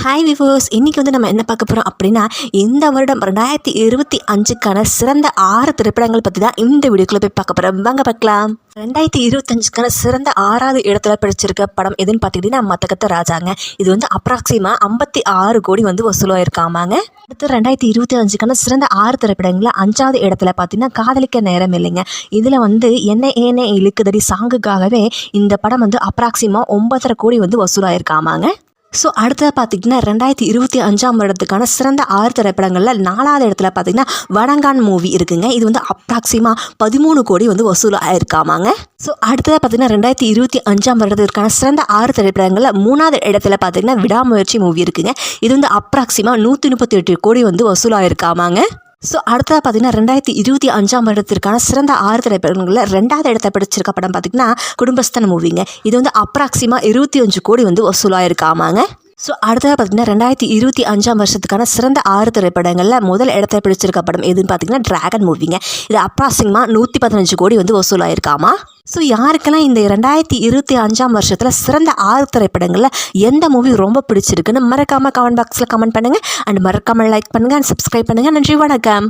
Hi viewers, இன்றைக்கி வந்து நம்ம என்ன பார்க்க போகிறோம் அப்படின்னா, இந்த வருடம் 2025க்கான சிறந்த 6 திரைப்படங்கள் பற்றி தான் இந்த வீடியோக்குள்ளே போய் பார்க்க போகிறோம். வாங்க பார்க்கலாம். 2025க்கான சிறந்த 6வது இடத்துல பிடிச்சிருக்க படம் எதுன்னு பார்த்துக்கிட்டிங்கன்னா மத்தகத்த ராஜாங்க. இது வந்து அப்ராக்சிமாக 56 கோடி வந்து வசூலாயிருக்காமாங்க. அடுத்து 2025க்கான சிறந்த 6 திரைப்படங்களில் 5வது இடத்துல பார்த்தீங்கன்னா காதலிக்க நேரம் இல்லைங்க. இதில் வந்து என்ன ஏனே இழுக்குதடி சாங்குக்காகவே இந்த படம் வந்து அப்ராக்சிமாக 9.5 கோடி வந்து வசூலாயிருக்காமாங்க. ஸோ அடுத்தது பார்த்திங்கன்னா 2025ஆம் வருடத்துக்கான சிறந்த 6 திரைப்படங்களில் 4வது இடத்துல பார்த்திங்கன்னா வடங்கான் மூவி இருக்குங்க. இது வந்து அப்ராக்சிமாக 13 கோடி வந்து வசூல் ஆயிருக்காமாங்க. ஸோ அடுத்ததாக பார்த்திங்கன்னா 2025ஆம் வருடத்திற்கான சிறந்த 6 திரைப்படங்களில் 3வது இடத்துல பார்த்திங்கன்னா விடாமுயற்சி மூவி இருக்குங்க. இது வந்து அப்ராக்சிமாக 138 கோடி வந்து வசூல் ஆயிருக்காமாங்க. ஸோ அடுத்ததாக பார்த்திங்கன்னா 2025ஆம் வருடத்திற்கான சிறந்த 6 திரைப்படங்களில் 2வது இடத்தை பிடிச்சிருக்க படம் பார்த்திங்கன்னா குடும்பஸ்தன் மூவிங்க. இது வந்து அப்ராக்சிமாக 25 கோடி வந்து வசூலாயிருக்காமாங்க. ஸோ அடுத்ததாக பார்த்திங்கன்னா 2025ஆம் வருஷத்துக்கான சிறந்த 6 திரைப்படங்களில் முதல் இடத்தை பிடிச்சிருக்க படம் எதுன்னு பார்த்திங்கன்னா டிராகன் மூவிங்க. இது அப்ராக்சிமாக 115 கோடி வந்து வசூலாயிருக்காமா. ஸோ யாருக்கெல்லாம் இந்த 2025ஆம் வருஷத்தில் சிறந்த 6 திரைப்படங்களில் எந்த மூவி ரொம்ப பிடிச்சிருக்குன்னு மறக்காமல் கமெண்ட் பாக்ஸில் கமெண்ட் பண்ணுங்கள். அண்ட் மறக்காமல் லைக் பண்ணுங்கள் அண்ட் சப்ஸ்கிரைப் பண்ணுங்கள். நன்றி, வணக்கம்.